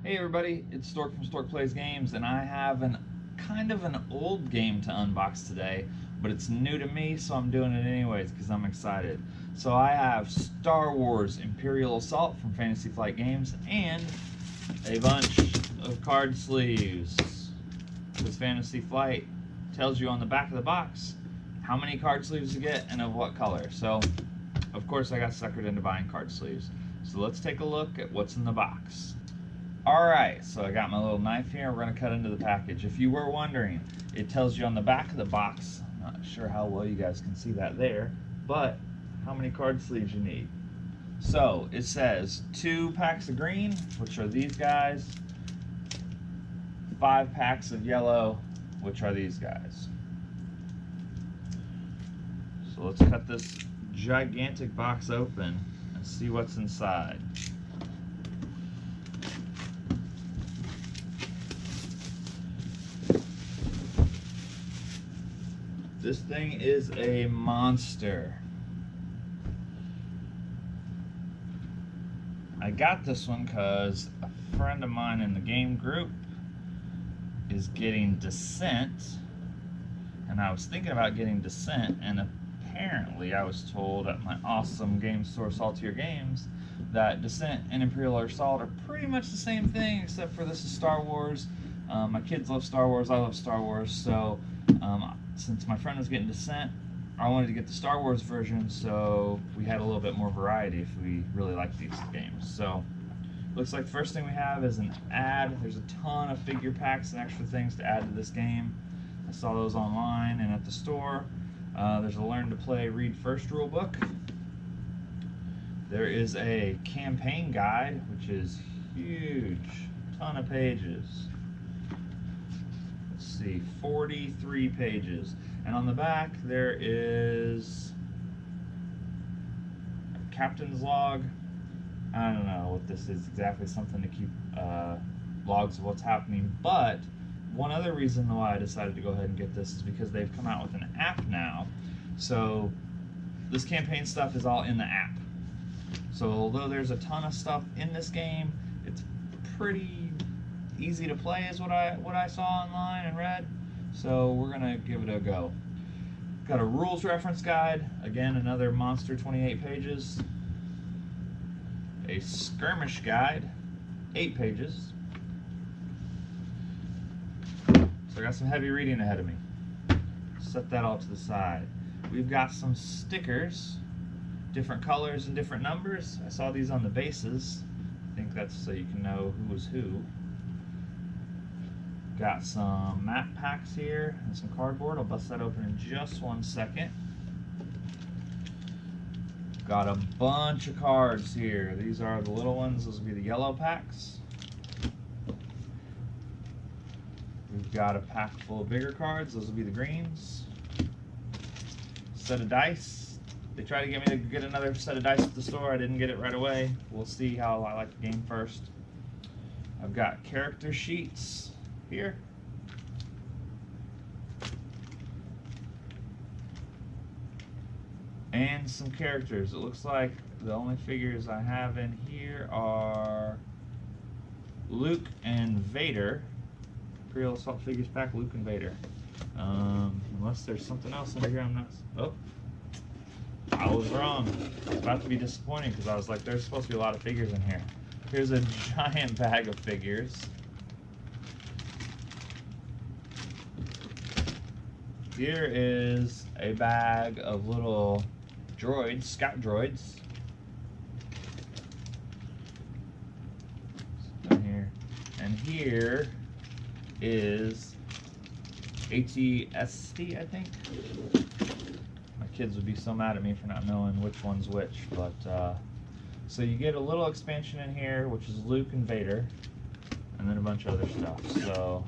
Hey everybody, it's Stork from Stork Plays Games, and I have an kind of an old game to unbox today, but it's new to me, so I'm doing it anyways because I'm excited. So I have Star Wars Imperial Assault from Fantasy Flight Games and a bunch of card sleeves. Because Fantasy Flight tells you on the back of the box how many card sleeves you get and of what color. So, of course, I got suckered into buying card sleeves. So let's take a look at what's in the box. Alright, so I got my little knife here. We're going to cut into the package. If you were wondering, it tells you on the back of the box, I'm not sure how well you guys can see that there, but how many card sleeves you need. So it says 2 packs of green, which are these guys, 5 packs of yellow, which are these guys. So let's cut this gigantic box open and see what's inside. This thing is a monster. I got this one because a friend of mine in the game group is getting Descent, and I was thinking about getting Descent, and apparently I was told at my awesome game store Saltier Games that Descent and Imperial Assault are pretty much the same thing, except for this is Star Wars. My kids love Star Wars, I love Star Wars, so since my friend was getting Descent, I wanted to get the Star Wars version so we had a little bit more variety if we really like these games. So, looks like the first thing we have is an ad. There's a ton of figure packs and extra things to add to this game. I saw those online and at the store. There's a Learn to Play Read First rule book. There is a campaign guide, which is huge, ton of pages. See, 43 pages, and on the back there is a captain's log. I don't know what this is exactly, something to keep logs of what's happening, but one other reason why I decided to go ahead and get this is because they've come out with an app now. So this campaign stuff is all in the app. So although there's a ton of stuff in this game, it's pretty easy to play is what I saw online and read, so we're gonna give it a go. Got a rules reference guide, again another monster, 28 pages. A skirmish guide, 8 pages. So I got some heavy reading ahead of me. Set that all to the side. We've got some stickers, different colors and different numbers. I saw these on the bases. I think that's so you can know who is who. Got some map packs here and some cardboard. I'll bust that open in just 1 second. Got a bunch of cards here. These are the little ones. Those will be the yellow packs. We've got a pack full of bigger cards. Those will be the greens. Set of dice. They tried to get me to get another set of dice at the store. I didn't get it right away. We'll see how I like the game first. I've got character sheets here. And some characters. It looks like the only figures I have in here are Luke and Vader. Imperial Assault Figures Pack, Luke and Vader. Unless there's something else under here I'm not... Oh, I was wrong. It's about to be disappointing because I was like, there's supposed to be a lot of figures in here. Here's a giant bag of figures. Here is a bag of little droids, scout droids. Down here. And here is ATST, I think. My kids would be so mad at me for not knowing which one's which, but so you get a little expansion in here, which is Luke and Vader, and then a bunch of other stuff. So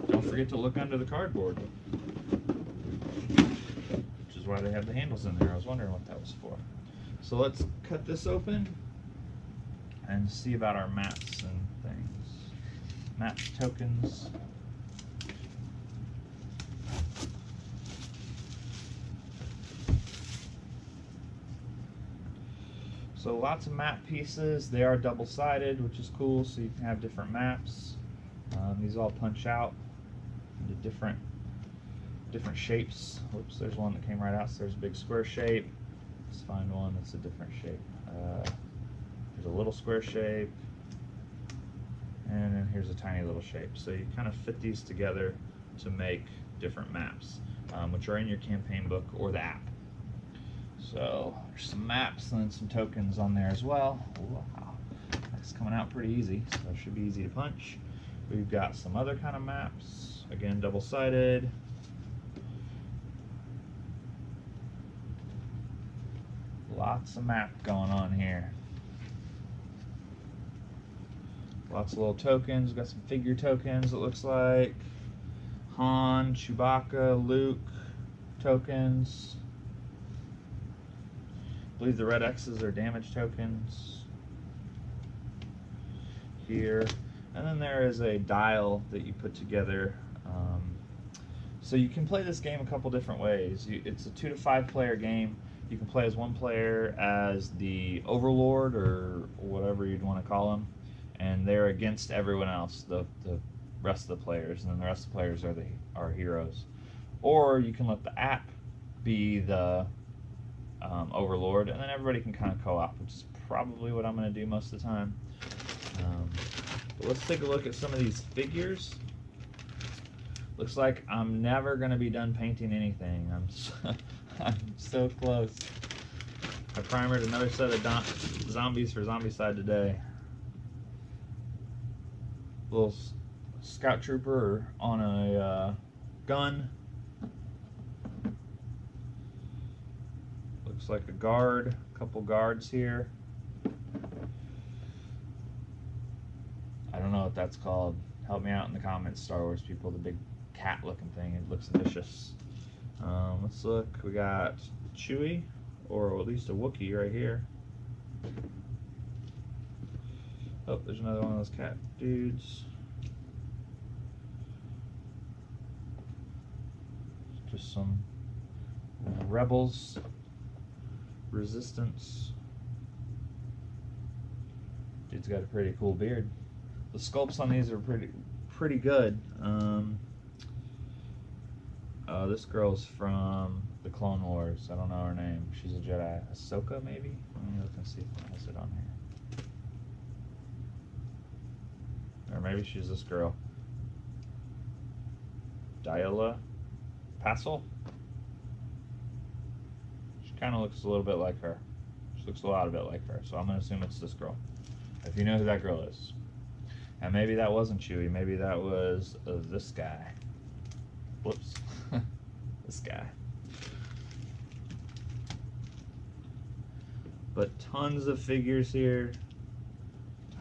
don't forget to look under the cardboard, which is why they have the handles in there. I was wondering what that was for. So let's cut this open and see about our maps and things. Maps, tokens. So lots of map pieces. They are double-sided, which is cool, so you can have different maps. These all punch out into different shapes. Whoops, there's one that came right out, so there's a big square shape. Let's find one that's a different shape. There's a little square shape, and then here's a tiny little shape. So you kind of fit these together to make different maps, which are in your campaign book or the app. So there's some maps and then some tokens on there as well. Wow, that's coming out pretty easy, so it should be easy to punch. We've got some other kind of maps, again double-sided. Lots of map going on here. Lots of little tokens. We've got some figure tokens, it looks like. Han, Chewbacca, Luke tokens. I believe the red X's are damage tokens here. And then there is a dial that you put together. So you can play this game a couple different ways. It's a 2 to 5 player game. You can play as one player as the Overlord or whatever you'd want to call him, and they're against everyone else, the rest of the players, and then the rest of the players are heroes. Or you can let the app be the Overlord, and then everybody can kind of co-op, which is probably what I'm going to do most of the time. But let's take a look at some of these figures. Looks like I'm never going to be done painting anything. I'm so close. I primered another set of zombies for Zombicide today. Little scout trooper on a gun. Looks like a guard, a couple guards here. I don't know what that's called. Help me out in the comments, Star Wars people. The big cat-looking thing. It looks vicious. Let's look. We got Chewie, or at least a Wookiee right here. Oh, there's another one of those cat dudes. Just some rebels, resistance. Dude's got a pretty cool beard. The sculpts on these are pretty good. This girl's from the Clone Wars. I don't know her name. She's a Jedi. Ahsoka, maybe? Let me look and see if it has it on here. Or maybe she's this girl. Diala Passel? She kind of looks a little bit like her. She looks a lot of bit like her, so I'm going to assume it's this girl. If you know who that girl is. And maybe that wasn't Chewie. Maybe that was this guy. Whoops. This guy. But tons of figures here.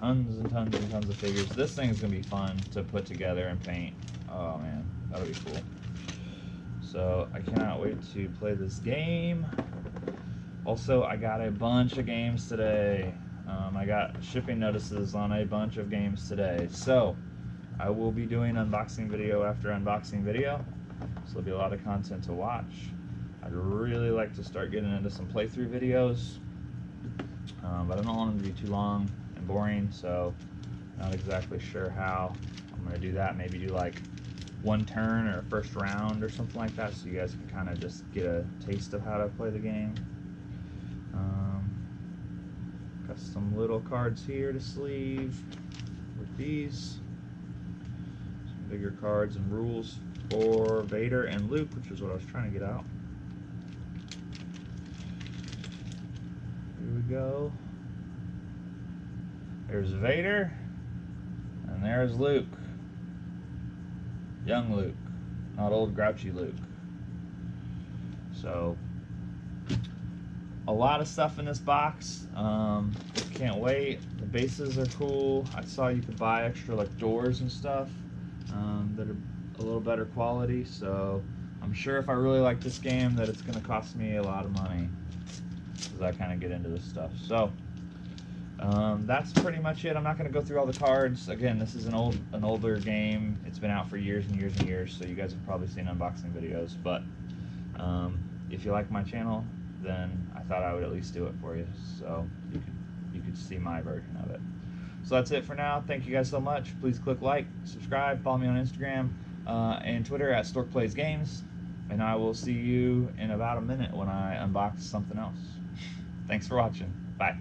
Tons and tons and tons of figures. This thing's going to be fun to put together and paint. Oh man, that'll be cool. So I cannot wait to play this game. Also, I got a bunch of games today. I got shipping notices on a bunch of games today. So I will be doing unboxing video after unboxing video. So there'll be a lot of content to watch. I'd really like to start getting into some playthrough videos. But I don't want them to be too long and boring, so not exactly sure how I'm going to do that. Maybe do like one turn or a first round or something like that, so you guys can kind of just get a taste of how to play the game. Got some little cards here to sleeve with these. Some bigger cards and rules for Vader and Luke, which is what I was trying to get out. Here we go. There's Vader, and there's Luke. Young Luke, not old grouchy Luke. So, a lot of stuff in this box. Can't wait. The bases are cool. I saw you could buy extra like doors and stuff that are a little better quality. So I'm sure if I really like this game that it's going to cost me a lot of money as I kind of get into this stuff. So that's pretty much it. I'm not going to go through all the cards. Again, this is an older game. It's been out for years and years and years, so you guys have probably seen unboxing videos. But if you like my channel, then I thought I would at least do it for you, so you could see my version of it. So that's it for now. Thank you guys so much. Please click like, subscribe, follow me on Instagram and Twitter at StorkPlaysGames, and I will see you in about a minute when I unbox something else. Thanks for watching. Bye.